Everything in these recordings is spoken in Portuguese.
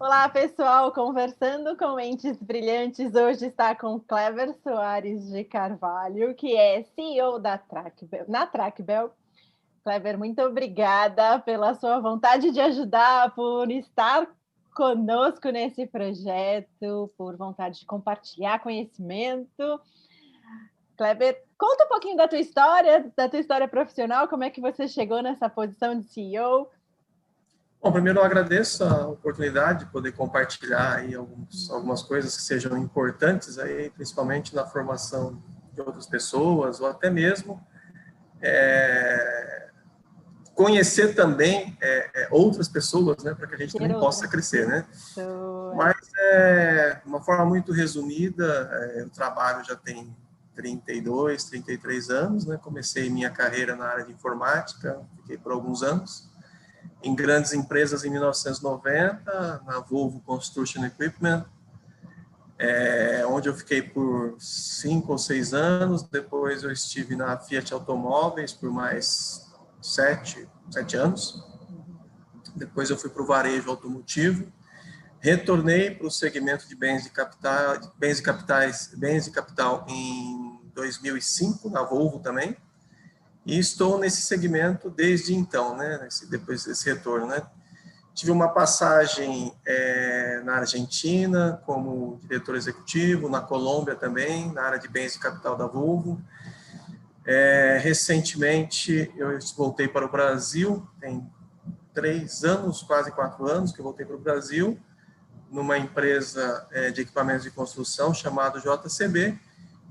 Olá, pessoal! Conversando com Mentes Brilhantes, hoje está com Clever Soares de Carvalho, que é CEO da Tracbel. Clever, muito obrigada pela sua vontade de ajudar, por estar conosco nesse projeto, por vontade de compartilhar conhecimento. Clever, conta um pouquinho da tua história profissional, como é que você chegou nessa posição de CEO? Bom, primeiro eu agradeço a oportunidade de poder compartilhar aí algumas coisas que sejam importantes aí, principalmente na formação de outras pessoas, ou até mesmo conhecer também outras pessoas, né, para que a gente também possa crescer, né? Mas, de uma forma muito resumida, eu trabalho já tem 32, 33 anos, né? Comecei minha carreira na área de informática, fiquei por alguns anos em grandes empresas em 1990, na Volvo Construction Equipment, onde eu fiquei por 5 ou 6 anos. Depois eu estive na Fiat Automóveis por mais 7 anos. Depois eu fui para o varejo automotivo. Retornei para o segmento de bens de capital em 2005, na Volvo também. E estou nesse segmento desde então, né? Depois desse retorno, né? Tive uma passagem na Argentina como diretor executivo, na Colômbia também, na área de bens de capital da Volvo. Recentemente, eu voltei para o Brasil, tem 3 anos, quase 4 anos que eu voltei para o Brasil, numa empresa de equipamentos de construção chamada JCB.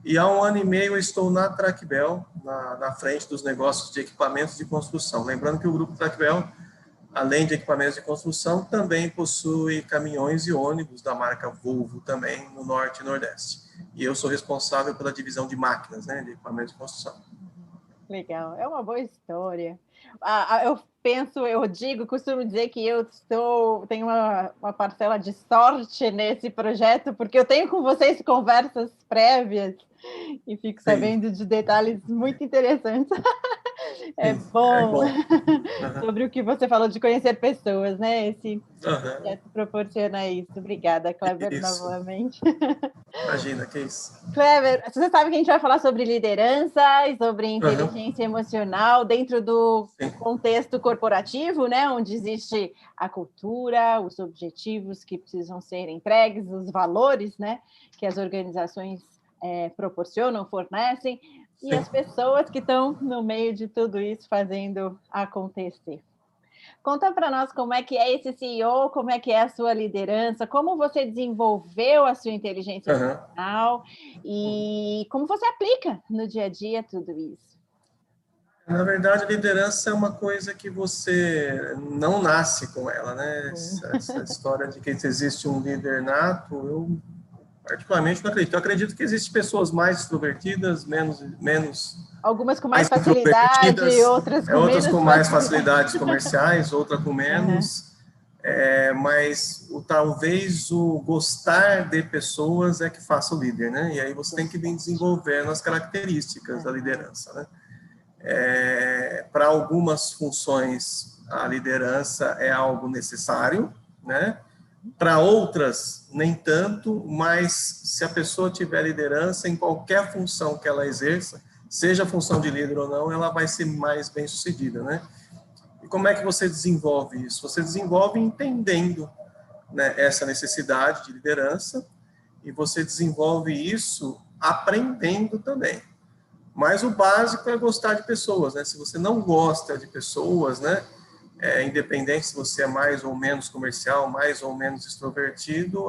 E há 1 ano e meio eu estou na Tracbel, na frente dos negócios de equipamentos de construção. Lembrando que o grupo Tracbel, além de equipamentos de construção, também possui caminhões e ônibus da marca Volvo também no Norte e Nordeste. E eu sou responsável pela divisão de máquinas, né, de equipamentos de construção. Legal, é uma boa história. Costumo dizer que tenho uma parcela de sorte nesse projeto, porque eu tenho com vocês conversas prévias e fico sabendo de detalhes muito interessantes. É bom. Sobre o que você falou de conhecer pessoas, né? Esse projeto proporciona isso. Obrigada, Clever, novamente. Imagina, que isso. Clever, você sabe que a gente vai falar sobre liderança e sobre inteligência emocional dentro do contexto corporativo, né? Onde existe a cultura, os objetivos que precisam ser entregues, os valores, né? Que as organizações proporcionam, fornecem, e as pessoas que estão no meio de tudo isso fazendo acontecer. Conta para nós como é que é esse CEO, como é que é a sua liderança, como você desenvolveu a sua inteligência emocional e como você aplica no dia a dia tudo isso. Na verdade, a liderança é uma coisa que você não nasce com ela, né? Essa história de que existe um líder nato, eu particularmente não acredito. Eu acredito que existem pessoas mais extrovertidas, menos algumas com mais facilidade, outras com mais facilidades comerciais, outras com menos. Mas talvez o gostar de pessoas é que faça o líder, né? E aí você tem que vir desenvolvendo as características da liderança, né? Para algumas funções, a liderança é algo necessário, né? Para outras, nem tanto, mas se a pessoa tiver liderança em qualquer função que ela exerça, seja a função de líder ou não, ela vai ser mais bem-sucedida, né? E como é que você desenvolve isso? Você desenvolve entendendo, né, essa necessidade de liderança, e você desenvolve isso aprendendo também. Mas o básico é gostar de pessoas, né? Se você não gosta de pessoas, né, independente se você é mais ou menos comercial, mais ou menos extrovertido,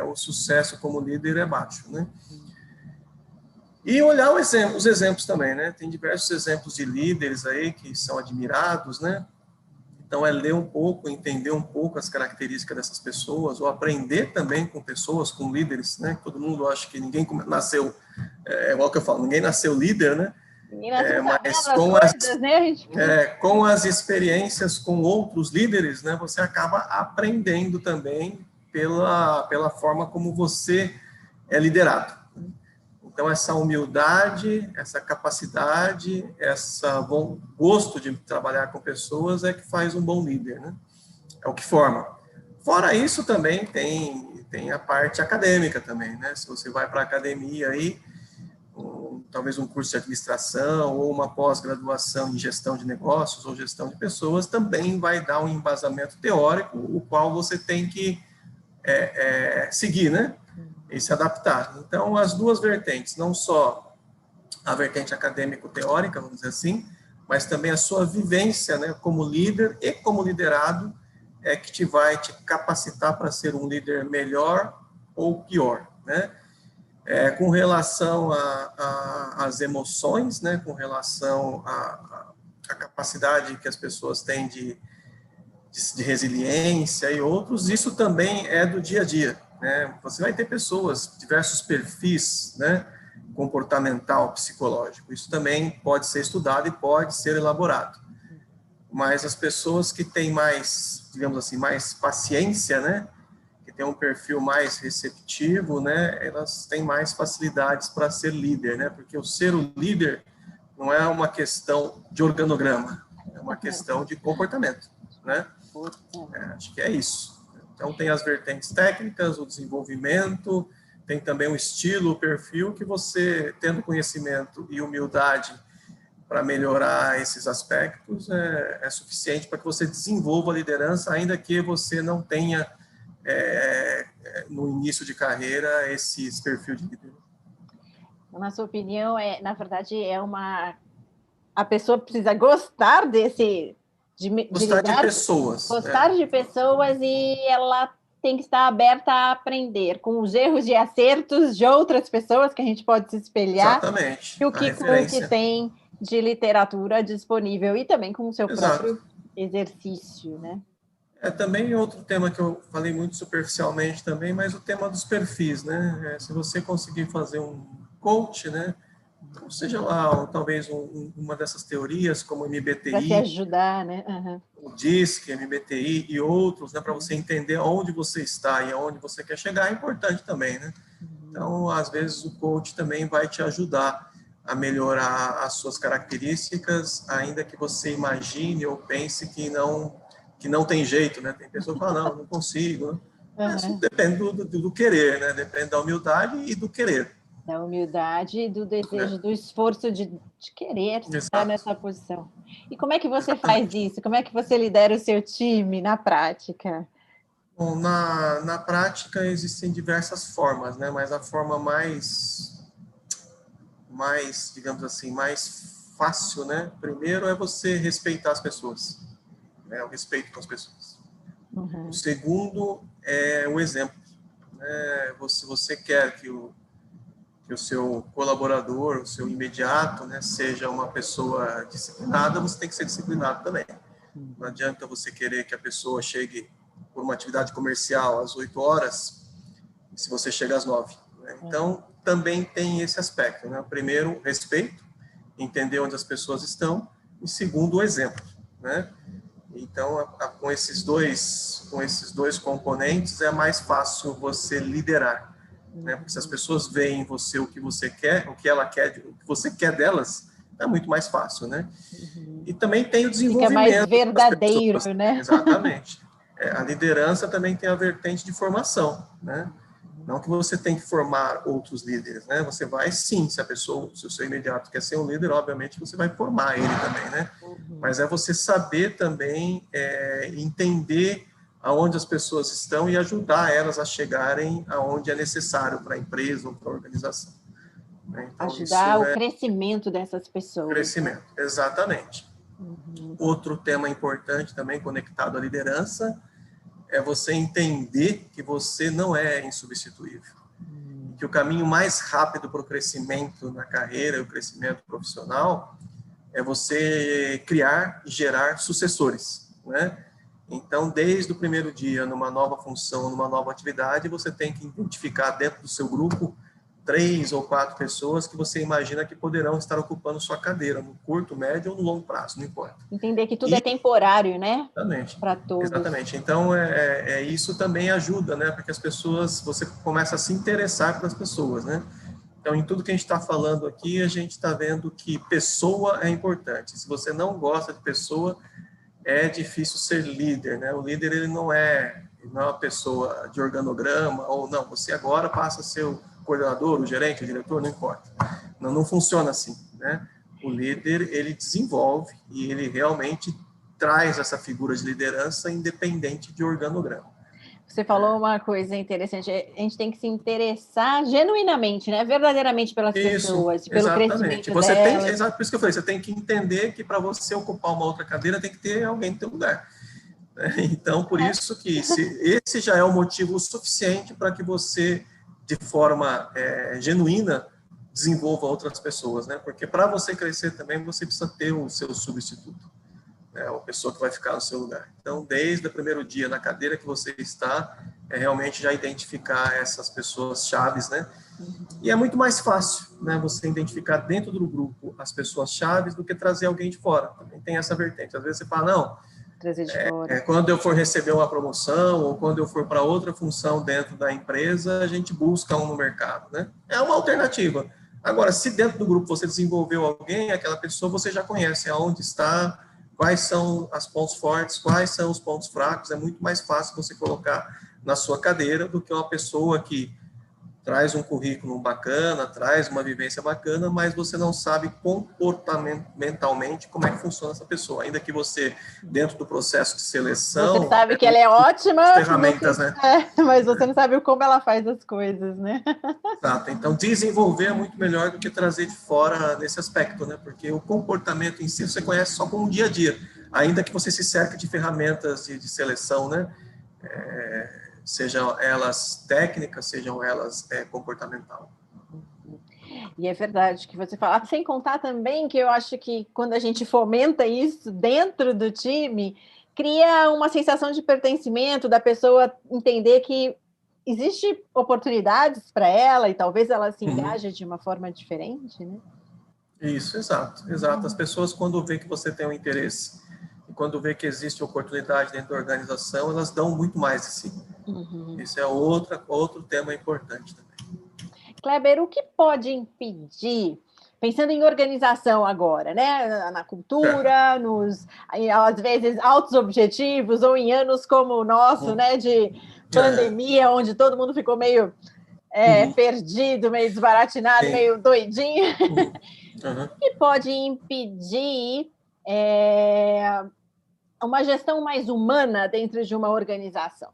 o sucesso como líder é baixo, né? E olhar os exemplos também, né? Tem diversos exemplos de líderes aí que são admirados, né? Então, ler um pouco, entender um pouco as características dessas pessoas, ou aprender também com pessoas, com líderes, né? Todo mundo acha que ninguém nasceu, igual que eu falo, ninguém nasceu líder, né? Mas com as experiências com outros líderes, né, você acaba aprendendo também pela forma como você é liderado. Então, essa humildade, essa capacidade, esse gosto de trabalhar com pessoas é que faz um bom líder, né? É o que forma. Fora isso, também tem a parte acadêmica também, né? Se você vai para a academia aí, talvez um curso de administração ou uma pós-graduação em gestão de negócios ou gestão de pessoas, também vai dar um embasamento teórico, o qual você tem que seguir, né? E se adaptar. Então, as duas vertentes, não só a vertente acadêmico-teórica, vamos dizer assim, mas também a sua vivência, né, como líder e como liderado, que vai te capacitar para ser um líder melhor ou pior, né? Com relação às emoções, né, com relação à capacidade que as pessoas têm de resiliência e outros, isso também é do dia a dia, né? Você vai ter pessoas, diversos perfis, né, comportamental, psicológico, isso também pode ser estudado e pode ser elaborado. Mas as pessoas que têm mais, digamos assim, mais paciência, né, que têm um perfil mais receptivo, né, elas têm mais facilidades para ser líder, né, porque o ser o líder não é uma questão de organograma, é uma questão de comportamento, né? Acho que é isso. Então, tem as vertentes técnicas, o desenvolvimento, tem também o estilo, o perfil, que você, tendo conhecimento e humildade para melhorar esses aspectos, é suficiente para que você desenvolva a liderança, ainda que você não tenha, no início de carreira, esse perfil de líder. Na sua opinião, na verdade, a pessoa precisa gostar desse... Gostar de pessoas. Gostar de pessoas, e ela tem que estar aberta a aprender com os erros e acertos de outras pessoas que a gente pode se espelhar. Exatamente. E o que tem de literatura disponível e também com o seu próprio exercício, né? Também outro tema que eu falei muito superficialmente também, mas o tema dos perfis, né? Se você conseguir fazer um coach, né? Ou seja lá, talvez uma dessas teorias, como o MBTI, para te ajudar, né? O DISC, MBTI e outros, né, para você entender onde você está e aonde você quer chegar, é importante também, né? Então, às vezes, o coach também vai te ajudar a melhorar as suas características, ainda que você imagine ou pense que não tem jeito, né? Tem pessoas que falam, não consigo, né? Mas depende do querer, né? Depende da humildade e do querer. Da humildade, do desejo, do esforço de querer estar nessa posição. E como é que você faz isso? Como é que você lidera o seu time na prática? Bom, na prática existem diversas formas, né? Mas a forma mais, digamos assim, mais fácil, né? Primeiro é você respeitar as pessoas, né? O respeito com as pessoas. O segundo é o exemplo, né? Se você quer que o seu colaborador, o seu imediato, né, seja uma pessoa disciplinada, você tem que ser disciplinado também. Não adianta você querer que a pessoa chegue por uma atividade comercial às 8 horas, se você chega às 9. Né? Então, também tem esse aspecto, né? Primeiro, respeito, entender onde as pessoas estão, e segundo, o exemplo, né? Então, com esses dois componentes, é mais fácil você liderar. Né? Porque se as pessoas veem em você o que você quer, o que ela quer, o que você quer delas, é muito mais fácil, né? E também tem o desenvolvimento. Fica mais verdadeiro, né? Exatamente. A liderança também tem a vertente de formação, né? Não que você tem que formar outros líderes, né? Você vai sim, se o seu imediato quer ser um líder, obviamente você vai formar ele também, né? Mas é você saber também entender aonde as pessoas estão e ajudar elas a chegarem aonde é necessário para a empresa ou para a organização. Então, ajudar o crescimento dessas pessoas. Crescimento, exatamente. Outro tema importante também conectado à liderança é você entender que você não é insubstituível. Que o caminho mais rápido para o crescimento na carreira, o crescimento profissional, é você criar e gerar sucessores, né? Então, desde o primeiro dia, numa nova função, numa nova atividade, você tem que identificar dentro do seu grupo 3 ou 4 pessoas que você imagina que poderão estar ocupando sua cadeira, no curto, médio ou no longo prazo, não importa. Entender que tudo é temporário, né? Exatamente. Para todos. Exatamente. Então, isso também ajuda, né? Porque as pessoas, você começa a se interessar pelas pessoas, né? Então, em tudo que a gente está falando aqui, a gente está vendo que pessoa é importante. Se você não gosta de pessoa, é difícil ser líder, né? O líder, ele não é não é uma pessoa de organograma, ou não, você agora passa a ser o coordenador, o gerente, o diretor, não importa. Não funciona assim, né? O líder, ele desenvolve e ele realmente traz essa figura de liderança independente de organograma. Você falou uma coisa interessante, a gente tem que se interessar genuinamente, né? Verdadeiramente pelas pessoas, pelo crescimento delas. Exato, por isso que eu falei, você tem que entender que para você ocupar uma outra cadeira tem que ter alguém no teu lugar. Então, por isso que esse já é o motivo suficiente para que você, de forma genuína, desenvolva outras pessoas, né? Porque para você crescer também, você precisa ter o seu substituto, né? Uma pessoa que vai ficar no seu lugar. Então, desde o primeiro dia na cadeira que você está, realmente já identificar essas pessoas chaves, né? E é muito mais fácil, né, você identificar dentro do grupo as pessoas chaves do que trazer alguém de fora. Também tem essa vertente. Às vezes você fala, não, trazer de fora. Quando eu for receber uma promoção ou quando eu for para outra função dentro da empresa, a gente busca um no mercado, né? É uma alternativa. Agora, se dentro do grupo você desenvolveu alguém, aquela pessoa você já conhece aonde está, quais são os pontos fortes, quais são os pontos fracos, é muito mais fácil você colocar na sua cadeira do que uma pessoa que traz um currículo bacana, traz uma vivência bacana, mas você não sabe comportamentalmente como é que funciona essa pessoa, ainda que você, dentro do processo de seleção... Você sabe que ela é ótima, ferramentas, né? Mas você não sabe como ela faz as coisas, né? Exato, então desenvolver é muito melhor do que trazer de fora nesse aspecto, né? Porque o comportamento em si você conhece só com o dia a dia, ainda que você se cerque de ferramentas de seleção, né? Sejam elas técnicas, sejam elas comportamental. E é verdade que você fala, sem contar também que eu acho que quando a gente fomenta isso dentro do time, cria uma sensação de pertencimento, da pessoa entender que existe oportunidades para ela e talvez ela se engaje de uma forma diferente, né? Isso, exato. As pessoas, quando vê que você tem um interesse e quando vê que existe oportunidade dentro da organização, elas dão muito mais de si. Isso é outro tema importante também. Kleber, o que pode impedir, pensando em organização agora, né? Na cultura, às vezes, altos objetivos, ou em anos como o nosso, né? De pandemia, onde todo mundo ficou meio perdido, meio desbaratinado, meio doidinho. O que pode impedir uma gestão mais humana dentro de uma organização?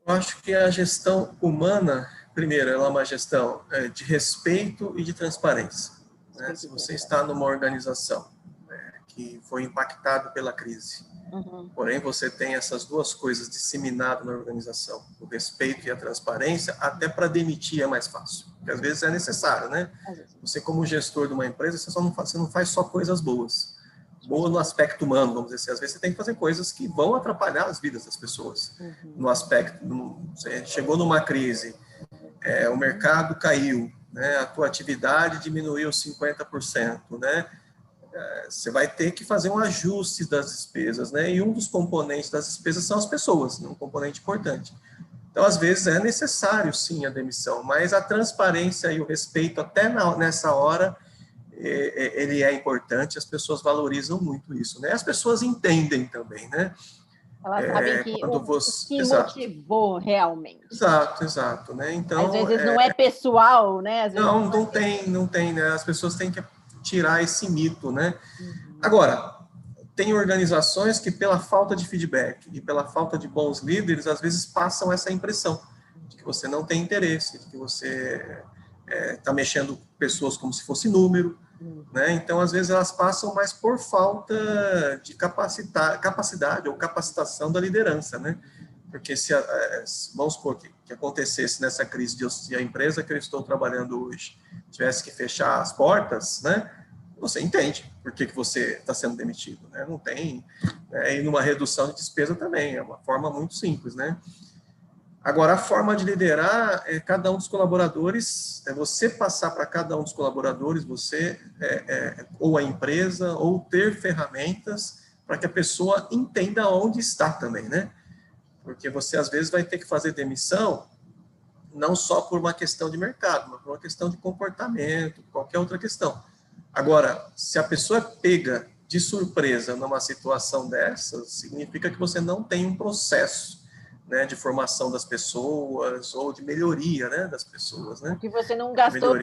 Eu acho que a gestão humana, primeiro, ela é uma gestão de respeito e de transparência, né? Se você está numa organização que foi impactada pela crise, porém você tem essas duas coisas disseminadas na organização, o respeito e a transparência, até para demitir é mais fácil, porque às vezes é necessário, né? Você, como gestor de uma empresa, você não faz só coisas boas. Boa no aspecto humano, vamos dizer assim. Às vezes você tem que fazer coisas que vão atrapalhar as vidas das pessoas. No aspecto, você chegou numa crise, o mercado caiu, né? A tua atividade diminuiu 50%, né? Você vai ter que fazer um ajuste das despesas, né? E um dos componentes das despesas são as pessoas, um componente importante. Então, às vezes, é necessário, sim, a demissão, mas a transparência e o respeito até nessa hora... ele é importante, as pessoas valorizam muito isso, né? As pessoas entendem também, né? Elas sabem que que motivou realmente. Exato, né? Então, às vezes não é pessoal, né? Às vezes não tem, né? As pessoas têm que tirar esse mito, né? Agora, tem organizações que pela falta de feedback e pela falta de bons líderes, às vezes passam essa impressão de que você não tem interesse, de que você está mexendo com pessoas como se fosse número, né? Então, às vezes, elas passam mais por falta de capacidade ou capacitação da liderança, né? Porque vamos supor que acontecesse nessa crise de a empresa que eu estou trabalhando hoje tivesse que fechar as portas, né? Você entende por que você está sendo demitido, né? Não tem... E numa redução de despesa também, é uma forma muito simples, né? Agora, a forma de liderar é cada um dos colaboradores, é você passar para cada um dos colaboradores, ou a empresa, ou ter ferramentas para que a pessoa entenda onde está também, né? Porque você, às vezes, vai ter que fazer demissão, não só por uma questão de mercado, mas por uma questão de comportamento, qualquer outra questão. Agora, se a pessoa é pega de surpresa numa situação dessas, significa que você não tem um processo, né, de formação das pessoas ou de melhoria, né, das pessoas, né? Que você não gastou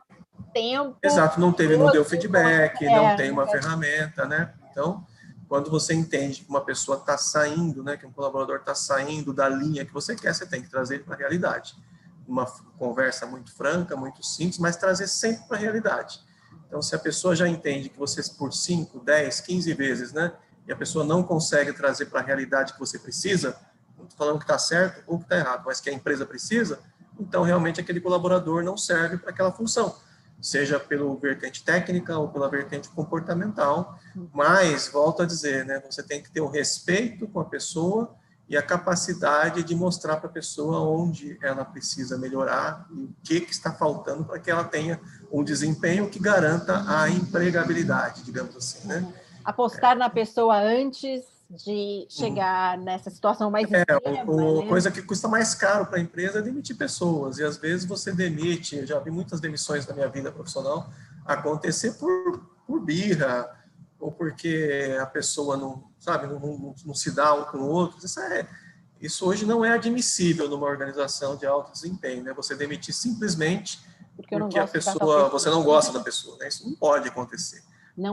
tempo. Exato, não deu feedback, não tem uma ferramenta, né? Então, quando você entende que uma pessoa está saindo, né, que um colaborador está saindo da linha que você quer, você tem que trazer ele para a realidade. Uma conversa muito franca, muito simples, mas trazer sempre para a realidade. Então, se a pessoa já entende que você por 5, 10, 15 vezes, né, e a pessoa não consegue trazer para a realidade que você precisa, não estou falando que está certo ou que está errado, mas que a empresa precisa, então realmente aquele colaborador não serve para aquela função, seja pela vertente técnica ou pela vertente comportamental, mas, volto a dizer, né, você tem que ter o respeito com a pessoa e a capacidade de mostrar para a pessoa onde ela precisa melhorar e o que está faltando para que ela tenha um desempenho que garanta a empregabilidade, digamos assim, né? Apostar na pessoa antes de chegar nessa situação mais extrema, né? Coisa que custa mais caro para a empresa é demitir pessoas, e às vezes você demite, eu já vi muitas demissões na minha vida profissional acontecer por birra, ou porque a pessoa não, sabe, não se dá um com o outro. Isso hoje não é admissível numa organização de alto desempenho, né? Você demitir simplesmente porque a pessoa, você não gosta da pessoa, né? Isso não pode acontecer.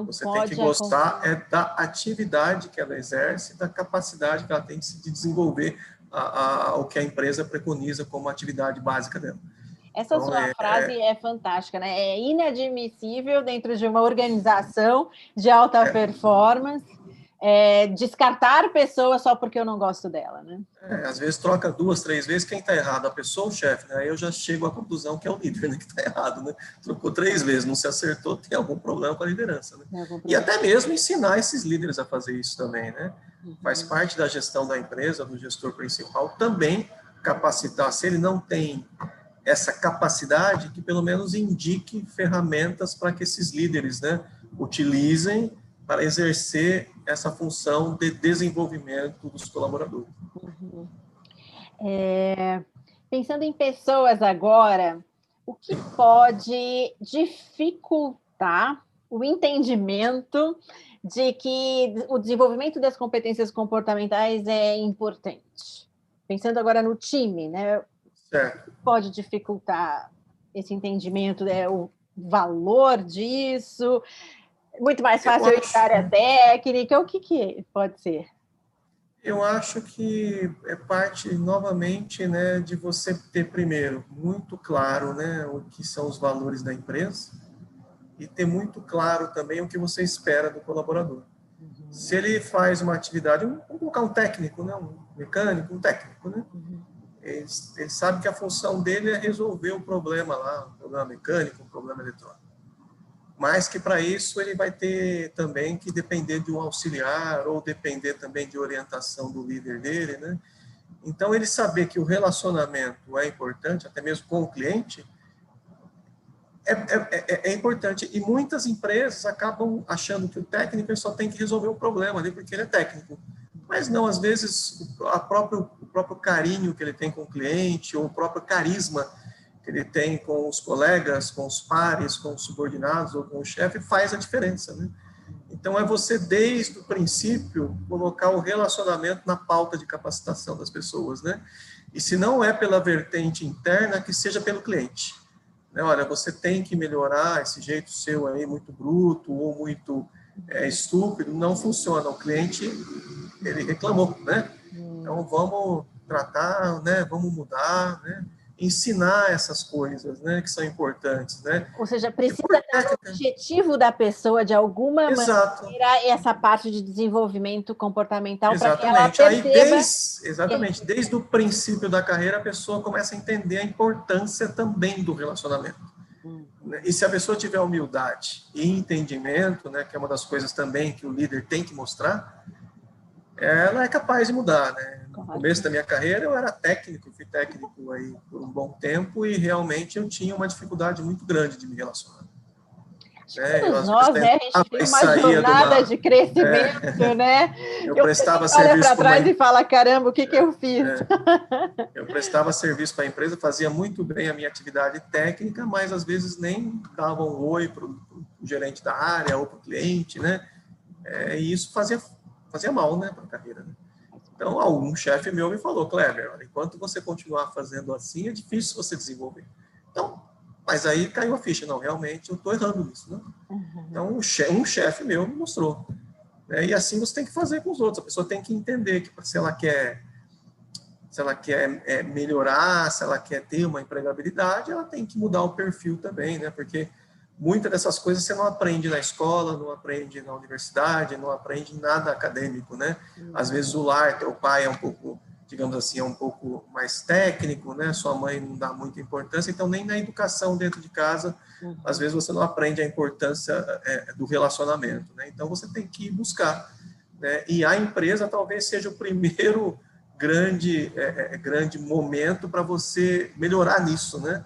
Você tem que gostar da atividade que ela exerce, da capacidade que ela tem de desenvolver o que a empresa preconiza como atividade básica dela. Essa sua frase é fantástica, né? É inadmissível dentro de uma organização de alta performance descartar pessoas só porque eu não gosto dela, né? Às vezes troca 2, 3 vezes, quem está errado? A pessoa ou o chefe, né? Aí eu já chego à conclusão que é o líder, né, que está errado, né? Trocou 3 vezes, não se acertou, tem algum problema com a liderança, né? E até mesmo ensinar esses líderes a fazer isso também, né? Faz parte da gestão da empresa, do gestor principal, também capacitar. Se ele não tem essa capacidade, que pelo menos indique ferramentas para que esses líderes, né, utilizem para exercer essa função de desenvolvimento dos colaboradores. Pensando em pessoas agora, o que pode dificultar o entendimento de que o desenvolvimento das competências comportamentais é importante? Pensando agora no time, né? Certo. O que pode dificultar esse entendimento, o valor disso? Muito mais fácil ir para a área técnica? O que pode ser? Eu acho que é parte, novamente, né, de você ter, primeiro, muito claro, né, o que são os valores da empresa e ter muito claro também o que você espera do colaborador. Se ele faz uma atividade, vamos colocar um técnico, né, um mecânico, um técnico, né? Ele sabe que a função dele é resolver um problema lá, um problema mecânico, um problema eletrônico. Mas que para isso ele vai ter também que depender de um auxiliar ou depender também de orientação do líder dele, né? Então, ele saber que o relacionamento é importante, até mesmo com o cliente, é importante. E muitas empresas acabam achando que o técnico só tem que resolver o problema ali, porque ele é técnico. Mas não, às vezes, o próprio carinho que ele tem com o cliente, ou o próprio carisma que ele tem com os colegas, com os pares, com os subordinados ou com o chefe, faz a diferença, né? Então, é você, desde o princípio, colocar o relacionamento na pauta de capacitação das pessoas, né? E se não é pela vertente interna, que seja pelo cliente. Né? Olha, você tem que melhorar esse jeito seu aí, muito bruto ou muito estúpido, não funciona. O cliente, ele reclamou, né? Então, vamos tratar, né? Vamos mudar, né? Ensinar essas coisas, né, que são importantes, né? Ou seja, precisa ter o objetivo da pessoa, de alguma maneira, essa parte de desenvolvimento comportamental para que ela perceba... Exatamente. Desde o princípio da carreira, a pessoa começa a entender a importância também do relacionamento. E se a pessoa tiver humildade e entendimento, né, que é uma das coisas também que o líder tem que mostrar, ela é capaz de mudar, né? No começo da minha carreira eu era técnico, fui técnico aí por um bom tempo e realmente eu tinha uma dificuldade muito grande de me relacionar. Todos nós, né? A gente tem uma jornada de crescimento, né? Eu prestava serviço olha para trás e fala, caramba, o que eu fiz? Eu prestava serviço para a empresa, fazia muito bem a minha atividade técnica, mas às vezes nem dava um oi para o gerente da área ou para o cliente, né? E isso fazia mal, né, para a carreira. Né? Então, algum chefe meu me falou, Kleber, olha, enquanto você continuar fazendo assim, é difícil você desenvolver. Então, mas aí caiu a ficha, não, realmente eu estou errando nisso. Né? Então, um chefe meu me mostrou. Né? E assim você tem que fazer com os outros. A pessoa tem que entender que se ela quer melhorar, se ela quer ter uma empregabilidade, ela tem que mudar o perfil também, né? Porque muitas dessas coisas você não aprende na escola, não aprende na universidade, não aprende em nada acadêmico, né? Às vezes o lar, teu pai é um pouco, digamos assim, é um pouco mais técnico, né? Sua mãe não dá muita importância, então nem na educação dentro de casa, às vezes você não aprende a importância do relacionamento, né? Então você tem que buscar, né? E a empresa talvez seja o primeiro grande momento para você melhorar nisso, né?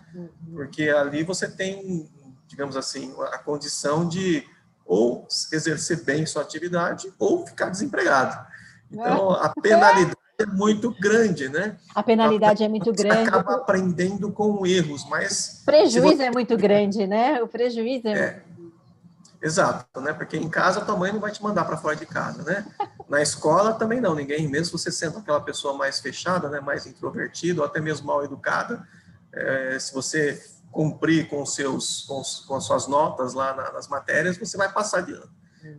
Porque ali você tem, digamos assim, a condição de ou exercer bem sua atividade ou ficar desempregado. Então, a penalidade é muito grande, né? A penalidade é muito grande. Você acaba aprendendo com erros, mas... O prejuízo é muito grande, né? O prejuízo é... Exato, né? Porque em casa tua mãe não vai te mandar para fora de casa, né? Na escola também não, ninguém, mesmo você sendo aquela pessoa mais fechada, né, mais introvertida ou até mesmo mal educada, se você cumprir com as suas notas lá nas matérias, você vai passar de ano.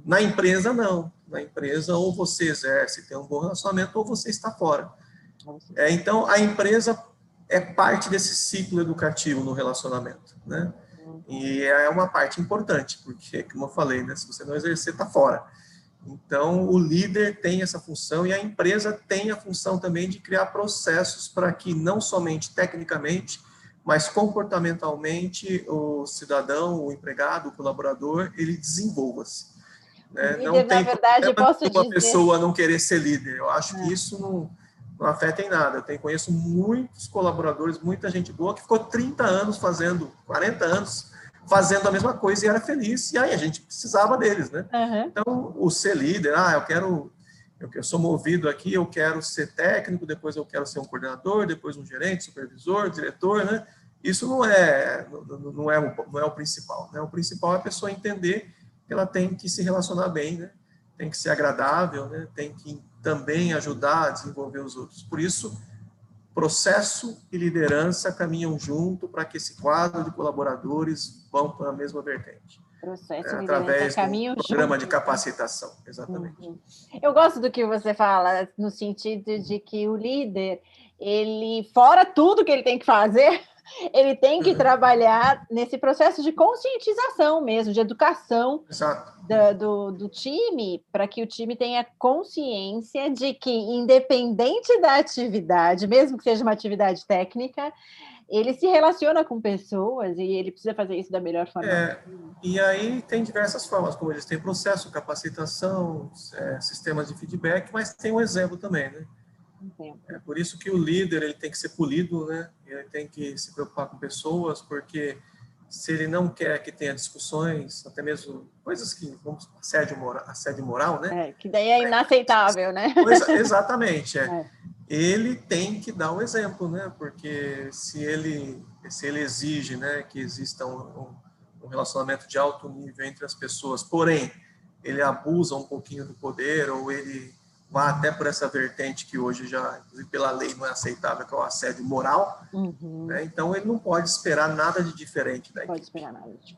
Na empresa, não. Na empresa, ou você exerce, tem um bom relacionamento, ou você está fora. Então, a empresa é parte desse ciclo educativo no relacionamento, né? E é uma parte importante, porque, como eu falei, né, se você não exercer, está fora. Então, o líder tem essa função e a empresa tem a função também de criar processos para que não somente tecnicamente, mas comportamentalmente o cidadão, o empregado, o colaborador, ele desenvolva-se. Né? Líder, não tem na verdade, posso uma dizer... pessoa não querer ser líder. Eu acho que isso não afeta em nada. Eu conheço muitos colaboradores, muita gente boa que ficou 30 anos fazendo, 40 anos fazendo a mesma coisa e era feliz, e aí a gente precisava deles, né? Então, o ser líder, eu sou movido aqui, eu quero ser técnico, depois eu quero ser um coordenador, depois um gerente, supervisor, diretor, né? Isso não é o principal, né? O principal é a pessoa entender que ela tem que se relacionar bem, né? Tem que ser agradável, né? Tem que também ajudar a desenvolver os outros. Por isso, processo e liderança caminham junto para que esse quadro de colaboradores vão para a mesma vertente. Processo e através liderança do programa de capacitação, exatamente. Eu gosto do que você fala, no sentido de que o líder, ele, fora tudo que ele tem que fazer, ele tem que trabalhar nesse processo de conscientização mesmo, de educação do time, para que o time tenha consciência de que, independente da atividade, mesmo que seja uma atividade técnica, ele se relaciona com pessoas e ele precisa fazer isso da melhor forma. E aí tem diversas formas, como eles têm processo, capacitação, sistemas de feedback, mas tem um exemplo também, né? É por isso que o líder ele tem que ser polido, né? Ele tem que se preocupar com pessoas, porque se ele não quer que tenha discussões, até mesmo coisas que, vamos, assédio moral, né? Que daí é inaceitável, né? Exatamente, Ele tem que dar o exemplo, né? Porque se ele exige, né, que exista um relacionamento de alto nível entre as pessoas, porém, ele abusa um pouquinho do poder, ou ele vai até por essa vertente que hoje já, inclusive pela lei, não é aceitável, que é o assédio moral, né? Então ele não pode esperar nada de diferente da equipe.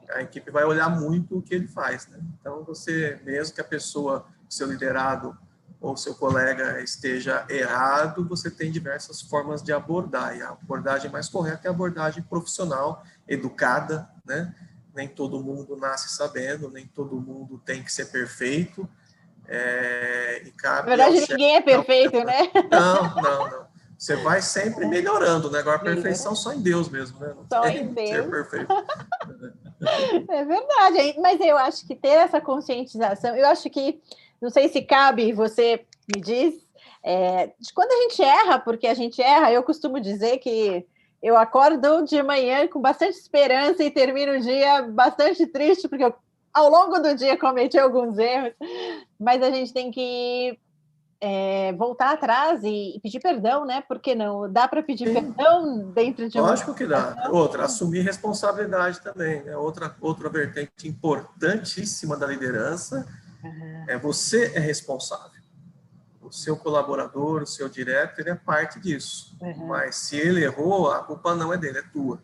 A equipe vai olhar muito o que ele faz, né? Então você, mesmo que a pessoa, seu liderado ou seu colega esteja errado, você tem diversas formas de abordar, e a abordagem mais correta é a abordagem profissional, educada, né? Nem todo mundo nasce sabendo, nem todo mundo tem que ser perfeito, e cabe... Na verdade, ninguém é perfeito, né? Não. Você vai sempre melhorando, né? Agora, a perfeição só em Deus mesmo, né? Não só tem em Deus. Ser perfeito. É verdade, mas eu acho que ter essa conscientização, eu acho que, não sei se cabe, você me diz, de quando a gente erra, porque a gente erra, eu costumo dizer que eu acordo de manhã com bastante esperança e termino o dia bastante triste, porque eu, ao longo do dia, cometi alguns erros, mas a gente tem que voltar atrás e pedir perdão, né? Por que não? Dá para pedir perdão dentro de uma... Lógico que dá. Outra, assumir responsabilidade também, né? Outra vertente importantíssima da liderança Você é responsável. O seu colaborador, o seu direto, ele é parte disso. Mas se ele errou, a culpa não é dele, é tua.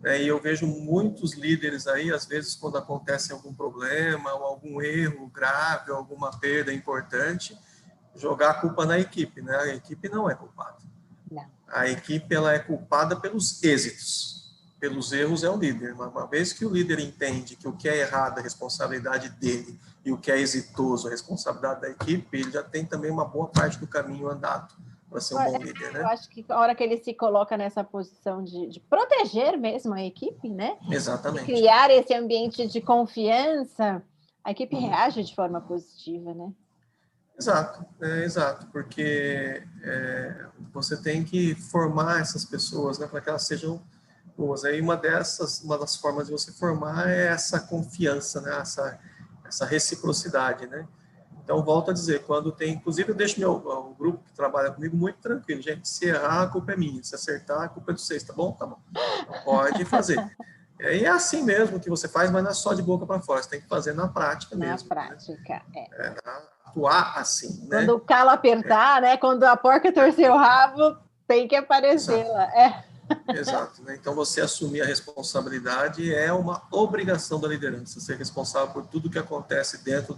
E eu vejo muitos líderes aí, às vezes, quando acontece algum problema, ou algum erro grave, ou alguma perda importante, jogar a culpa na equipe, né? A equipe não é culpada. Não. A equipe, ela é culpada pelos êxitos. Pelos erros é o líder. Uma vez que o líder entende que o que é errado é responsabilidade dele e o que é exitoso é responsabilidade da equipe, ele já tem também uma boa parte do caminho andado para ser um bom líder, né? Eu acho que a hora que ele se coloca nessa posição de proteger mesmo a equipe, né? Exatamente. De criar esse ambiente de confiança, a equipe reage de forma positiva, né? Exato, porque você tem que formar essas pessoas, né, para que elas sejam boas. Aí uma das formas de você formar é essa confiança, né, essa reciprocidade, né? Então, volto a dizer, quando tem, inclusive eu deixo o grupo que trabalha comigo muito tranquilo, gente, se errar, a culpa é minha, se acertar, a culpa é de vocês, tá bom? Tá bom, pode fazer. E é assim mesmo que você faz, mas não é só de boca para fora, você tem que fazer na prática mesmo. Na prática, né? Atuar assim, né? Quando o calo apertar, né? Quando a porca torcer o rabo, tem que aparecer lá. Exato, né? Então, você assumir a responsabilidade é uma obrigação da liderança, ser responsável por tudo que acontece dentro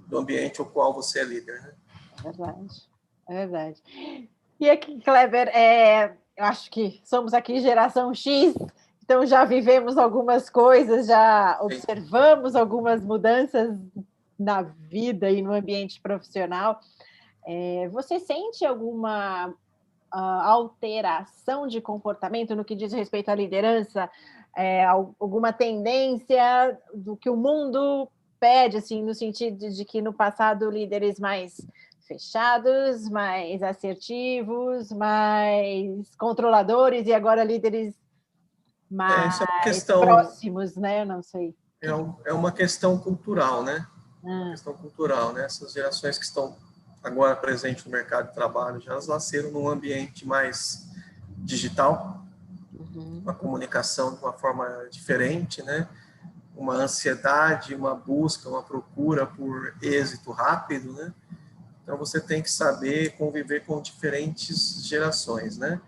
do ambiente ao qual você é líder, né? É verdade. E aqui, Kleber, eu acho que somos aqui geração X, então já vivemos algumas coisas, já observamos algumas mudanças na vida e no ambiente profissional. Você sente alguma alteração de comportamento no que diz respeito à liderança? Alguma tendência do que o mundo pede, assim, no sentido de que no passado líderes mais fechados, mais assertivos, mais controladores, e agora líderes mais próximos, né? Eu não sei. É uma questão cultural, né? Uma questão cultural, né? Essas gerações que estão agora presentes no mercado de trabalho, já nasceram num ambiente mais digital, uma comunicação de uma forma diferente, né? Uma ansiedade, uma busca, uma procura por êxito rápido, né? Então, você tem que saber conviver com diferentes gerações, né?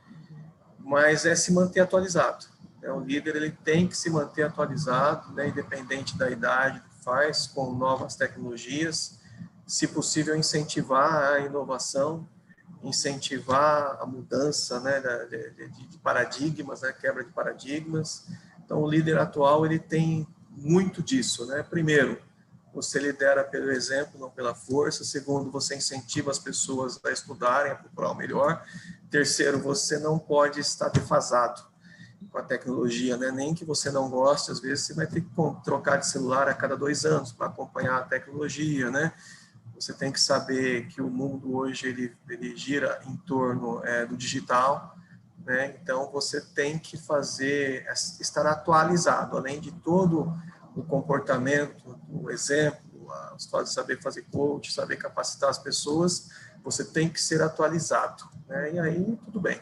Mas se manter atualizado. O líder, ele tem que se manter atualizado, né? Independente da idade que faz, com novas tecnologias, se possível, incentivar a inovação, incentivar a mudança, né, de paradigmas, né, quebra de paradigmas. Então, o líder atual, ele tem muito disso, né? Primeiro, você lidera pelo exemplo, não pela força. Segundo, você incentiva as pessoas a estudarem, a procurar o melhor. Terceiro, você não pode estar defasado com a tecnologia, né? Nem que você não goste, às vezes você vai ter que trocar de celular a cada 2 anos para acompanhar a tecnologia, né? Você tem que saber que o mundo hoje ele gira em torno do digital, né? Então você tem que estar atualizado, além de todo o comportamento, o exemplo, a história de saber fazer coach, saber capacitar as pessoas, você tem que ser atualizado, né? E aí tudo bem.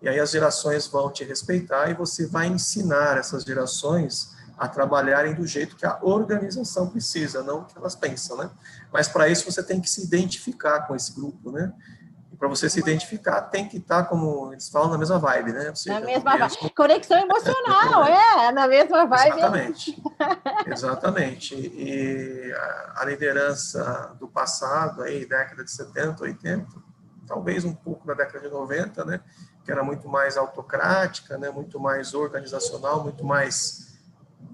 E aí as gerações vão te respeitar e você vai ensinar essas gerações a trabalharem do jeito que a organização precisa, não o que elas pensam, né? Mas para isso você tem que se identificar com esse grupo, né? E para você se identificar, tem que estar, como eles falam, na mesma vibe, né? Ou seja, na mesma vibe. Conexão emocional, na mesma vibe. Exatamente. E a liderança do passado, aí, década de 70, 80, talvez um pouco na década de 90, né? Que era muito mais autocrática, né? Muito mais organizacional, muito mais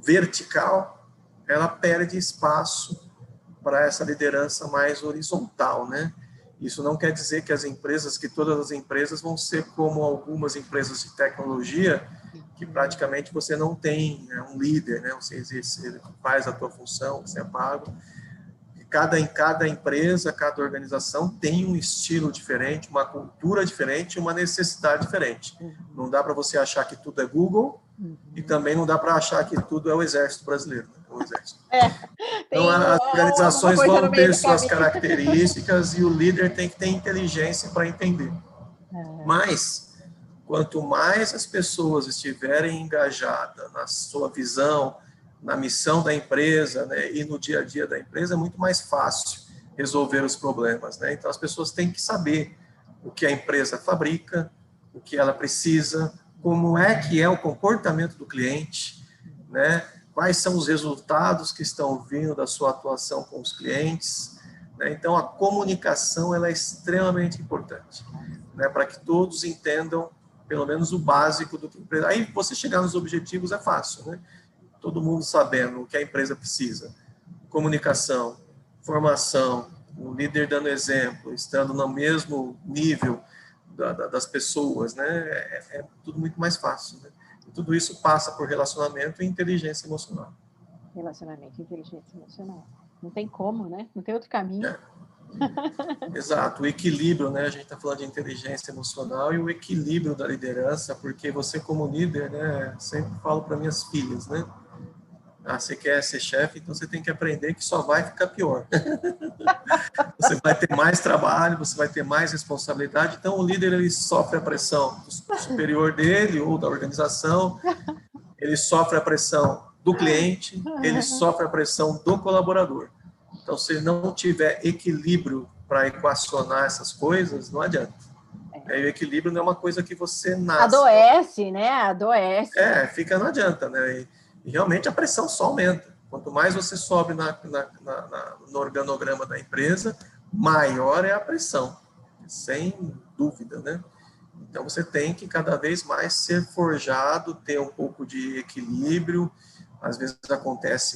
vertical, ela perde espaço para essa liderança mais horizontal, né? Isso não quer dizer que todas as empresas vão ser como algumas empresas de tecnologia, que praticamente você não tem um líder, né? Você faz a tua função, você é pago. Em cada empresa, cada organização tem um estilo diferente, uma cultura diferente, uma necessidade diferente. Não dá para você achar que tudo é Google, e também não dá para achar que tudo é o Exército Brasileiro. Né? O Exército. Então, as organizações vão ter suas características e o líder tem que ter inteligência para entender. Mas, quanto mais as pessoas estiverem engajadas na sua visão, na missão da empresa, né, e no dia a dia da empresa, é muito mais fácil resolver os problemas, né? Então, as pessoas têm que saber o que a empresa fabrica, o que ela precisa, como é que é o comportamento do cliente, né? Quais são os resultados que estão vindo da sua atuação com os clientes, né? Então, a comunicação ela é extremamente importante, né? Para que todos entendam, pelo menos, o básico do que a empresa... Aí, você chegar nos objetivos é fácil, né? Todo mundo sabendo o que a empresa precisa. Comunicação, formação, o líder dando exemplo, estando no mesmo nível das pessoas, né? É tudo muito mais fácil, né? E tudo isso passa por relacionamento e inteligência emocional. Relacionamento e inteligência emocional. Não tem como, né? Não tem outro caminho. É. Exato, o equilíbrio, né? A gente está falando de inteligência emocional e o equilíbrio da liderança, porque você como líder, né? Sempre falo para minhas filhas, né? Você quer ser chefe, então você tem que aprender que só vai ficar pior. Você vai ter mais trabalho, você vai ter mais responsabilidade. Então, o líder ele sofre a pressão do superior dele ou da organização, ele sofre a pressão do cliente, ele sofre a pressão do colaborador. Então, se não tiver equilíbrio para equacionar essas coisas, não adianta. E o equilíbrio não é uma coisa que você nasce. Adoece, né? Adoece. Não adianta, né? E realmente a pressão só aumenta. Quanto mais você sobe no organograma da empresa, maior é a pressão, sem dúvida, né? Então, você tem que cada vez mais ser forjado, ter um pouco de equilíbrio. Às vezes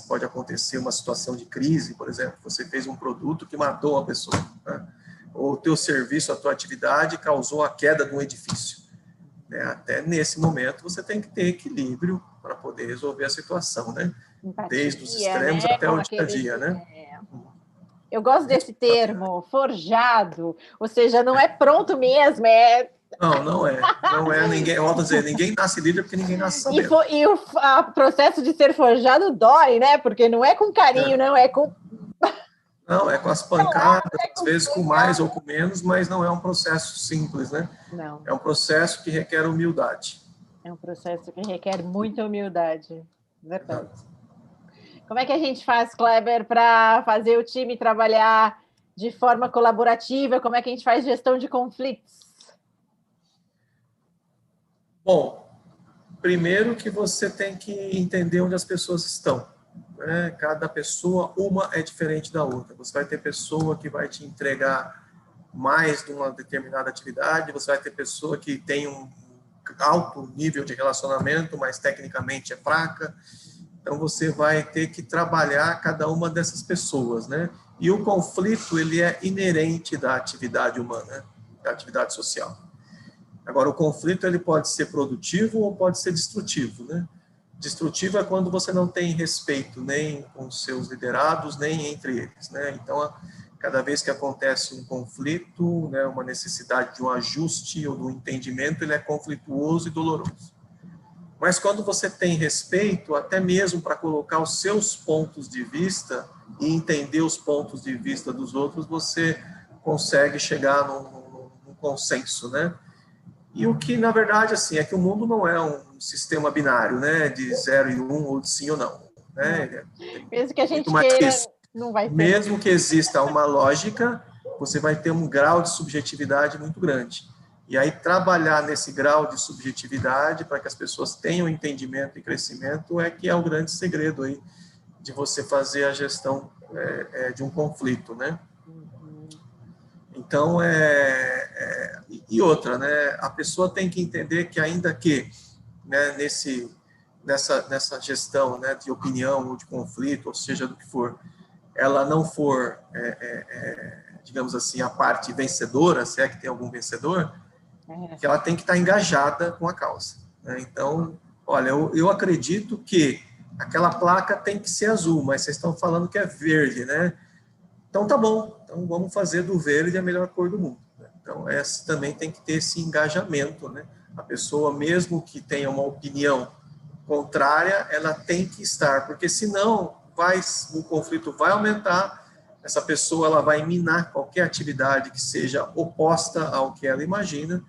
pode acontecer uma situação de crise, por exemplo, você fez um produto que matou uma pessoa, né? Ou o teu serviço, a tua atividade causou a queda de um edifício. Até nesse momento, você tem que ter equilíbrio para poder resolver a situação, né? Empatia, desde os extremos, né? até o dia a dia, né? Eu gosto desse termo, forjado, ou seja, não é pronto mesmo, Não é ninguém, eu vou dizer, ninguém nasce líder porque ninguém nasce sabendo. E o processo de ser forjado dói, né? Porque não é com carinho, não, é com... Não, é com as pancadas, às vezes com mais ou com menos, mas não é um processo simples, né? Não. É um processo que requer humildade. É um processo que requer muita humildade. Verdade. Como é que a gente faz, Kleber, para fazer o time trabalhar de forma colaborativa? Como é que a gente faz gestão de conflitos? Bom, primeiro que você tem que entender onde as pessoas estão. Né? Cada pessoa, uma é diferente da outra. Você vai ter pessoa que vai te entregar mais de uma determinada atividade, você vai ter pessoa que tem um alto nível de relacionamento, mas tecnicamente é fraca. Então, você vai ter que trabalhar cada uma dessas pessoas, né? E o conflito, ele é inerente da atividade humana, da atividade social. Agora, o conflito, ele pode ser produtivo ou pode ser destrutivo, né? Destrutivo é quando você não tem respeito nem com os seus liderados, nem entre eles, né? Então, cada vez que acontece um conflito, né, uma necessidade de um ajuste ou de um entendimento, ele é conflituoso e doloroso. Mas quando você tem respeito, até mesmo para colocar os seus pontos de vista e entender os pontos de vista dos outros, você consegue chegar num consenso, né? E o que, na verdade, assim, é que o mundo não é um sistema binário, né? De 0 e 1, ou de sim ou não. Né? Mesmo que a gente queira, não vai ter. Mesmo que exista uma lógica, você vai ter um grau de subjetividade muito grande. E aí, trabalhar nesse grau de subjetividade para que as pessoas tenham entendimento e crescimento é que é o grande segredo aí de você fazer a gestão de um conflito, né? Então, e outra, né? A pessoa tem que entender que ainda que, né, nessa gestão, né, de opinião ou de conflito, ou seja, do que for, ela não for, digamos assim, a parte vencedora, se é que tem algum vencedor, que ela tem que estar engajada com a causa. Né? Então, olha, eu acredito que aquela placa tem que ser azul, mas vocês estão falando que é verde, né? Então, tá bom. Então, vamos fazer do verde a melhor cor do mundo. Né? Então, essa também tem que ter esse engajamento, né? A pessoa, mesmo que tenha uma opinião contrária, ela tem que estar, porque senão o conflito vai aumentar, essa pessoa ela vai minar qualquer atividade que seja oposta ao que ela imagina,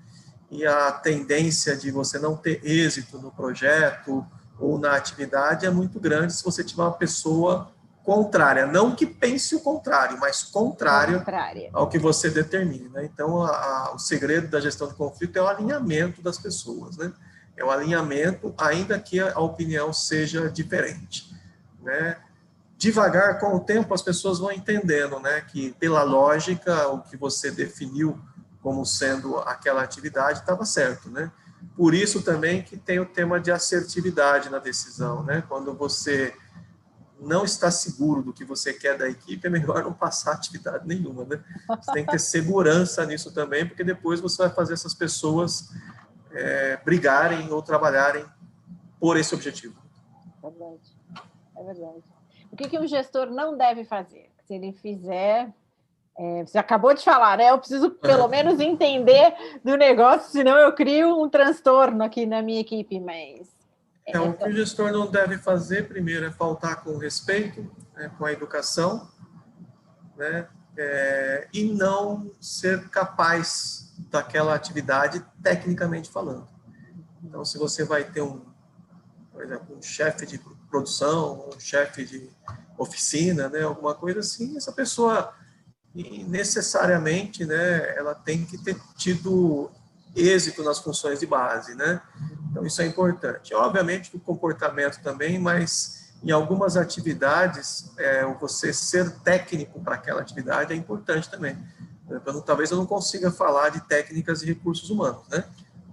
e a tendência de você não ter êxito no projeto ou na atividade é muito grande se você tiver uma pessoa contrária, não que pense o contrário, mas contrário ao que você determina, né? Então, o segredo da gestão de conflito é o alinhamento das pessoas, né? É o alinhamento, ainda que a opinião seja diferente, né? Devagar, com o tempo, as pessoas vão entendendo, né, que pela lógica, o que você definiu como sendo aquela atividade estava certo, né? Por isso também que tem o tema de assertividade na decisão, né? Quando você não está seguro do que você quer da equipe, é melhor não passar atividade nenhuma, né? Você tem que ter segurança nisso também, porque depois você vai fazer essas pessoas brigarem ou trabalharem por esse objetivo. É verdade, é verdade. O que um gestor não deve fazer? Se ele fizer... você acabou de falar, né? Eu preciso pelo menos entender do negócio, senão eu crio um transtorno aqui na minha equipe, mas... O que o gestor não deve fazer, primeiro, é faltar com respeito, né, com a educação, né, e não ser capaz daquela atividade tecnicamente falando. Então, se você vai ter por exemplo, um chefe de produção, um chefe de oficina, né, alguma coisa assim, essa pessoa necessariamente, né, ela tem que ter tido êxito nas funções de base, né? Então, isso é importante. Obviamente, o comportamento também, mas em algumas atividades, você ser técnico para aquela atividade é importante também. Talvez eu não consiga falar de técnicas e recursos humanos, né?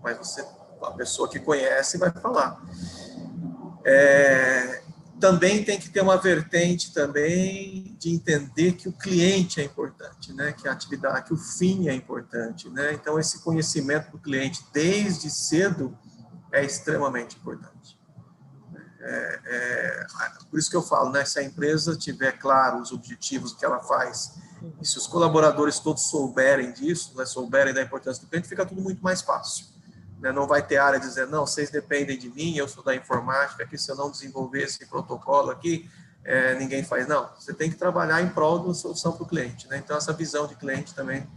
Mas a pessoa que conhece vai falar. Também tem que ter uma vertente também de entender que o cliente é importante, né? Que a atividade, que o fim é importante, né? Então, esse conhecimento do cliente desde cedo é extremamente importante. Por isso que eu falo, né? Se a empresa tiver claro os objetivos que ela faz, e se os colaboradores todos souberem disso, né? Souberem da importância do cliente, fica tudo muito mais fácil. Não vai ter área dizendo, não, vocês dependem de mim, eu sou da informática, aqui se eu não desenvolver esse protocolo aqui, ninguém faz. Não, você tem que trabalhar em prol da solução para o cliente, né? Então, essa visão de cliente também,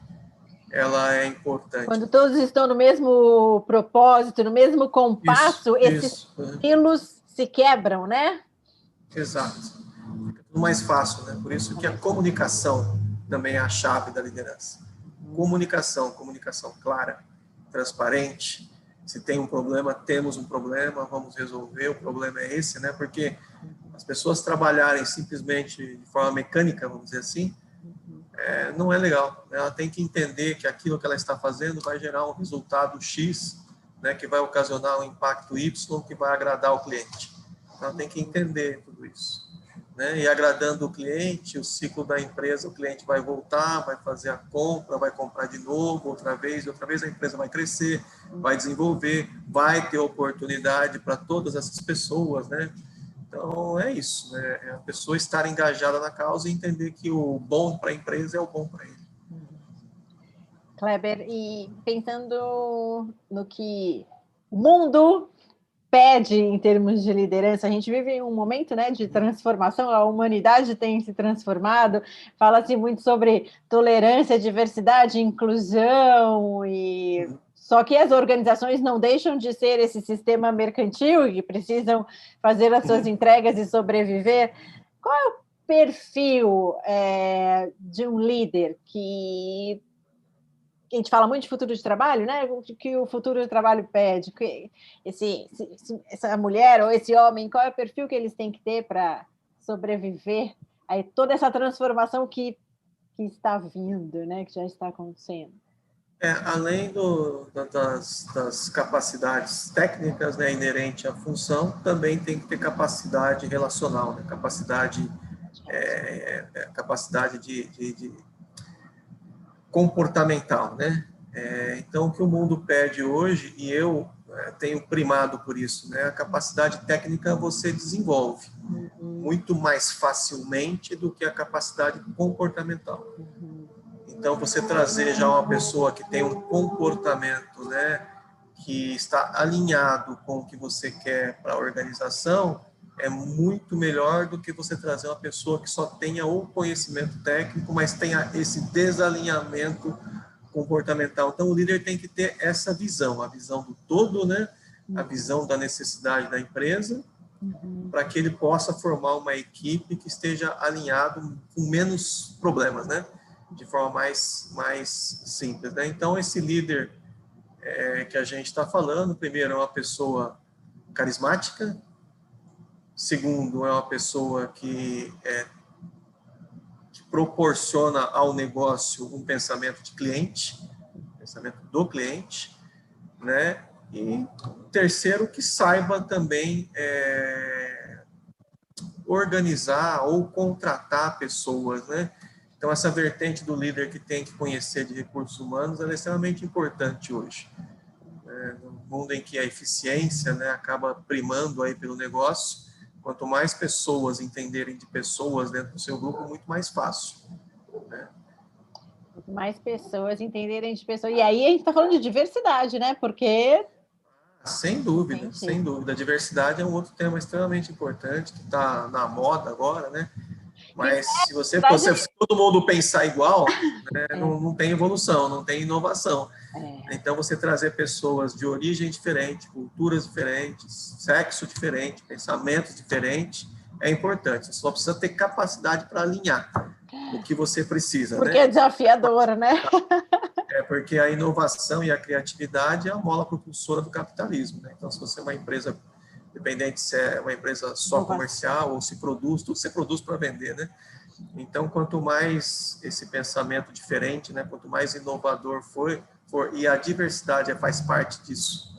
ela é importante. Quando todos estão no mesmo propósito, no mesmo compasso, esses estilos se quebram, né? Exato. Fica tudo mais fácil, né? Por isso que a comunicação também é a chave da liderança. Comunicação clara, transparente. Se tem um problema, temos um problema, vamos resolver, o problema é esse, né? Porque as pessoas trabalharem simplesmente de forma mecânica, vamos dizer assim, não é legal. Ela tem que entender que aquilo que ela está fazendo vai gerar um resultado X, né, que vai ocasionar um impacto Y, que vai agradar o cliente. Ela tem que entender tudo isso, né? E agradando o cliente, o ciclo da empresa, o cliente vai voltar, vai fazer a compra, vai comprar de novo, outra vez a empresa vai crescer, vai desenvolver, vai ter oportunidade para todas essas pessoas, né? Então, é isso, né? É a pessoa estar engajada na causa e entender que o bom para a empresa é o bom para ele. Kleber, e pensando no que o mundo pede em termos de liderança, a gente vive um momento, né, de transformação, a humanidade tem se transformado, fala-se muito sobre tolerância, diversidade, inclusão, só que as organizações não deixam de ser esse sistema mercantil e precisam fazer as suas entregas e sobreviver. Qual é o perfil de um líder que a gente fala muito de futuro de trabalho, né? O que o futuro de trabalho pede, essa mulher ou esse homem, qual é o perfil que eles têm que ter para sobreviver a toda essa transformação que está vindo, né? Que já está acontecendo. Além das capacidades técnicas, né, inerente à função, também tem que ter capacidade relacional, né? Capacidade de comportamental, né? Então, o que o mundo pede hoje, e eu tenho primado por isso, né? A capacidade técnica você desenvolve muito mais facilmente do que a capacidade comportamental. Então, você trazer já uma pessoa que tem um comportamento, né, que está alinhado com o que você quer para a organização, é muito melhor do que você trazer uma pessoa que só tenha o conhecimento técnico, mas tenha esse desalinhamento comportamental. Então, o líder tem que ter essa visão, a visão do todo, né? A visão da necessidade da empresa, para que ele possa formar uma equipe que esteja alinhado com menos problemas, né? De forma mais simples, né? Então, esse líder que a gente está falando, primeiro, é uma pessoa carismática, segundo, é uma pessoa que proporciona ao negócio um pensamento de cliente, pensamento do cliente, né? E terceiro, que saiba também organizar ou contratar pessoas, né? Então, essa vertente do líder que tem que conhecer de recursos humanos, ela é extremamente importante hoje. No mundo em que a eficiência, né, acaba primando aí pelo negócio, quanto mais pessoas entenderem de pessoas dentro do seu grupo, muito mais fácil, né? Mais pessoas entenderem de pessoas. E aí a gente está falando de diversidade, né? Porque... Sem dúvida, sem dúvida. A diversidade é um outro tema extremamente importante, que está na moda agora, né? Mas se se todo mundo pensar igual, né, não tem evolução, não tem inovação. Então, você trazer pessoas de origem diferente, culturas diferentes, sexo diferente, pensamentos diferentes, é importante. Você só precisa ter capacidade para alinhar o que você precisa. Porque é desafiador, né? Porque a inovação e a criatividade é a mola propulsora do capitalismo, né? Então, se você é uma empresa, independente se é uma empresa só comercial ou se produz, tudo você produz para vender, né? Então, quanto mais esse pensamento diferente, né? Quanto mais inovador for, e a diversidade faz parte disso.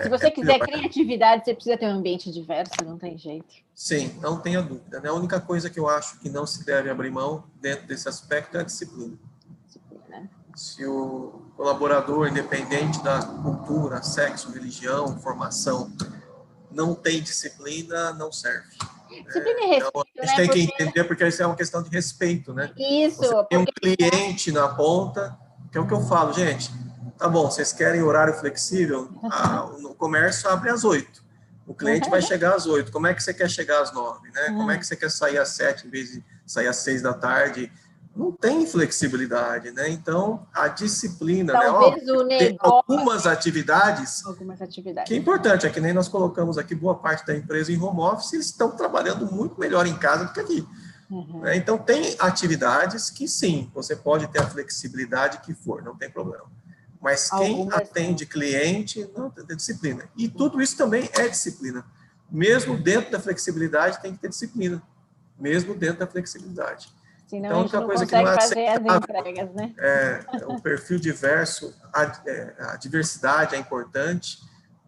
Se você quiser criatividade, você precisa ter um ambiente diverso, não tem jeito. Sim, não tenha dúvida, né? A única coisa que eu acho que não se deve abrir mão dentro desse aspecto é a disciplina. Se o colaborador, independente da cultura, sexo, religião, formação, não tem disciplina, não serve. Disciplina e respeito, então, a gente tem que entender, porque isso é uma questão de respeito, né? Isso. Você tem um cliente na ponta, que é o que eu falo, gente, tá bom, vocês querem horário flexível? No comércio abre às 8. O cliente vai chegar às 8. Como é que você quer chegar às 9, né? Como é que você quer sair às 7 em vez de sair às 6 da tarde? Não tem flexibilidade, né? Então, a disciplina, talvez né? O negócio... Tem algumas atividades que é importante, é que nem nós colocamos aqui boa parte da empresa em home office, eles estão trabalhando muito melhor em casa do que aqui. Então, tem atividades que sim, você pode ter a flexibilidade que for, não tem problema. Mas quem atende cliente, não tem disciplina. E tudo isso também é disciplina. Mesmo dentro da flexibilidade, tem que ter disciplina. Mesmo dentro da flexibilidade. Senão então, a única coisa que não é aceitável, né? O perfil diverso, a diversidade é importante,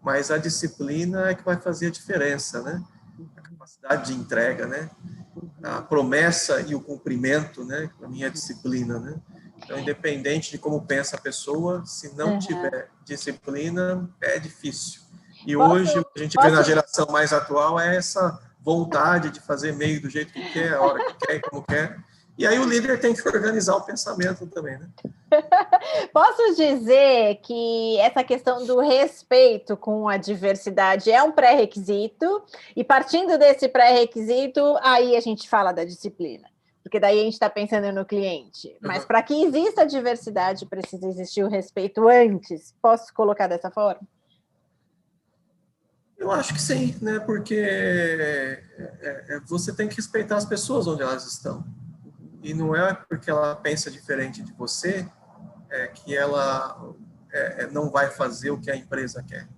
mas a disciplina é que vai fazer a diferença, né? A capacidade de entrega, né? A promessa e o cumprimento, né? Para mim é disciplina, né? Então, independente de como pensa a pessoa, se não tiver disciplina, é difícil. E hoje, o que a gente vê na geração mais atual é essa vontade de fazer meio do jeito que quer, a hora que quer e como quer. E aí o líder tem que organizar o pensamento também, né? Posso dizer que essa questão do respeito com a diversidade é um pré-requisito, e partindo desse pré-requisito, aí a gente fala da disciplina, porque daí a gente está pensando no cliente. Mas para que exista a diversidade, precisa existir o respeito antes. Posso colocar dessa forma? Eu acho que sim, né? Porque você tem que respeitar as pessoas onde elas estão. E não é porque ela pensa diferente de você que ela não vai fazer o que a empresa quer.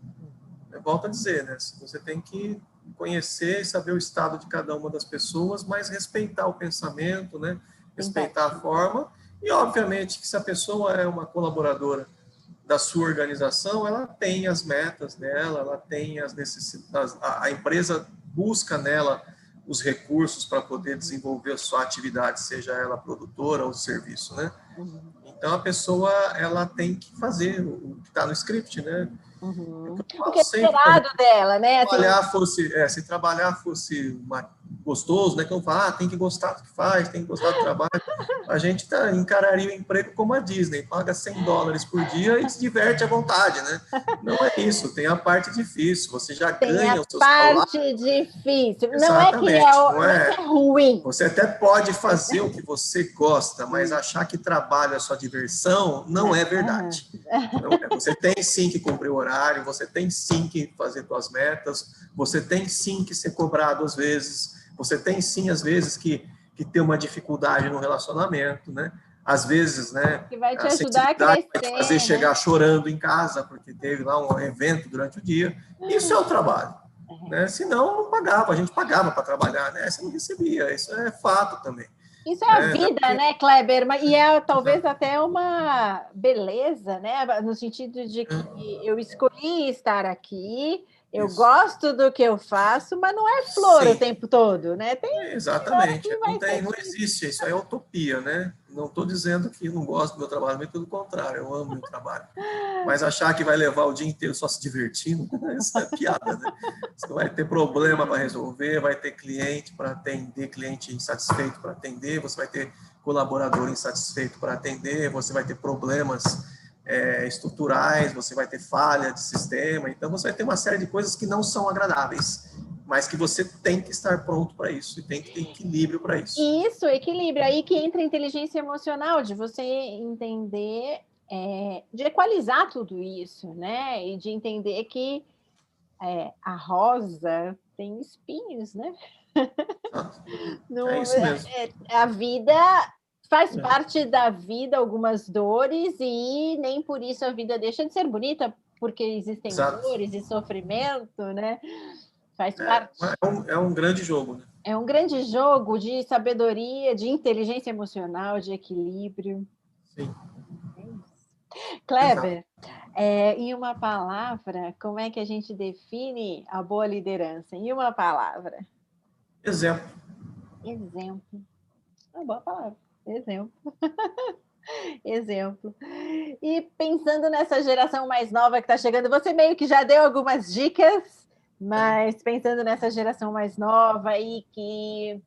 Eu volto a dizer, né? Você tem que conhecer e saber o estado de cada uma das pessoas, mas respeitar o pensamento, né? Respeitar a forma. E, obviamente, que se a pessoa é uma colaboradora da sua organização, ela tem as metas dela, ela tem as necessidades, a empresa busca nela os recursos para poder desenvolver a sua atividade, seja ela produtora ou serviço, né? Então, a pessoa, ela tem que fazer o que está no script, né? Porque é esperado dela, né? Se trabalhar fosse gostoso, né? Que eu falo, tem que gostar do que faz, tem que gostar do trabalho. A gente encararia o emprego como a Disney, paga $100 por dia e se diverte à vontade, né? Não é isso, tem a parte difícil, você já ganha o seu salário. Tem a parte difícil. Exatamente, Não é que é ruim. Você até pode fazer o que você gosta, mas achar que trabalho é só diversão, não é verdade. Você tem sim que cumprir o horário, você tem sim que fazer suas metas, você tem sim que ser cobrado às vezes, você tem sim, às vezes, que ter uma dificuldade no relacionamento, né? Às vezes, né? Que vai te a ajudar a sensibilidade crescer, vai te fazer chegar chorando em casa, porque teve lá um evento durante o dia. Isso é o trabalho. Né? Senão, não pagava, a gente pagava para trabalhar, né? Você não recebia, isso é fato também. Isso é a vida, né, Kleber? E é talvez até uma beleza, né? No sentido de que eu escolhi estar aqui, eu gosto do que eu faço, mas não é flor o tempo todo, né? Exatamente. Não existe, isso é utopia, né? Não estou dizendo que não gosto do meu trabalho, mas pelo contrário, eu amo meu trabalho. Mas achar que vai levar o dia inteiro só se divertindo, isso é piada, né? Você vai ter problema para resolver, vai ter cliente para atender, cliente insatisfeito para atender, você vai ter colaborador insatisfeito para atender, você vai ter problemas estruturais, você vai ter falha de sistema, então você vai ter uma série de coisas que não são agradáveis, mas que você tem que estar pronto para isso e tem que ter equilíbrio para isso. Isso, equilíbrio. Aí que entra a inteligência emocional, de você entender, de equalizar tudo isso, né? E de entender que a rosa tem espinhos, né? É isso mesmo. A vida faz parte da vida, algumas dores, e nem por isso a vida deixa de ser bonita, porque existem dores e sofrimento, né? Faz parte. É um grande jogo, né? É um grande jogo de sabedoria, de inteligência emocional, de equilíbrio. Sim. Kleber, em uma palavra, como é que a gente define a boa liderança? Em uma palavra. Exemplo. Exemplo. Uma boa palavra. Exemplo. Exemplo. E pensando nessa geração mais nova que está chegando, você meio que já deu algumas dicas, mas pensando nessa geração mais nova e que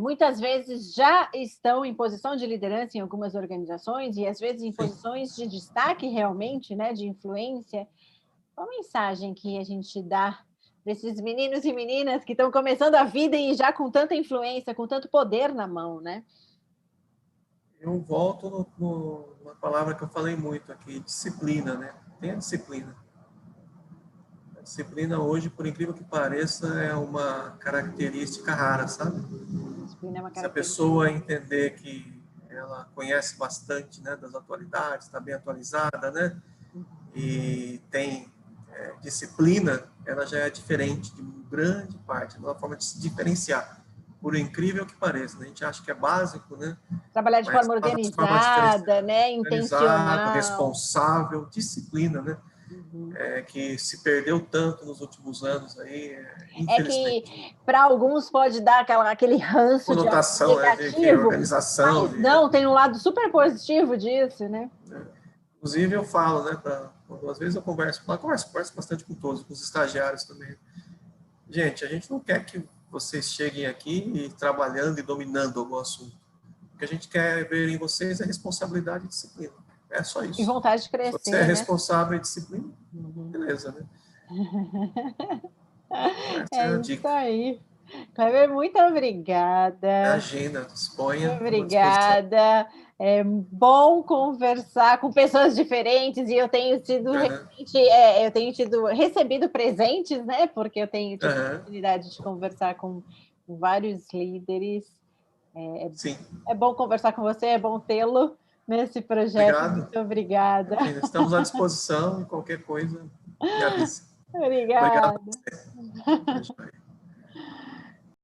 muitas vezes já estão em posição de liderança em algumas organizações e às vezes em posições de destaque realmente, né, de influência, qual a mensagem que a gente dá para esses meninos e meninas que estão começando a vida e já com tanta influência, com tanto poder na mão, né? Eu volto numa palavra que eu falei muito aqui, disciplina, né? Tenha disciplina. A disciplina hoje, por incrível que pareça, é uma característica rara, sabe? Disciplina é uma característica. Se a pessoa entender que ela conhece bastante, né, das atualidades, está bem atualizada, né? E tem disciplina, ela já é diferente de grande parte, é uma forma de se diferenciar. Por incrível que pareça, né? A gente acha que é básico, né? Trabalhar de forma organizada, né? Intencional. Responsável, disciplina, né? Que se perdeu tanto nos últimos anos aí, infelizmente. Que para alguns pode dar aquele ranço conotação, de organização. Mas não, tem um lado super positivo disso, né? Inclusive eu falo, né? Às vezes eu converso bastante com todos, com os estagiários também. Gente, a gente não quer que vocês cheguem aqui trabalhando e dominando algum assunto. O que a gente quer ver em vocês é responsabilidade e disciplina. É só isso. E vontade de crescer. Se você é responsável e disciplina, beleza, né? Essa é a dica. Isso aí. Kleber, muito obrigada. Imagina, disponha. Obrigada. É bom conversar com pessoas diferentes e eu tenho recebido presentes, né? Porque eu tenho tido a oportunidade de conversar com vários líderes. Sim. É bom conversar com você, é bom tê-lo nesse projeto. Obrigado. Muito obrigada. Imagina, estamos à disposição, qualquer coisa, me avise. Obrigada. Obrigado.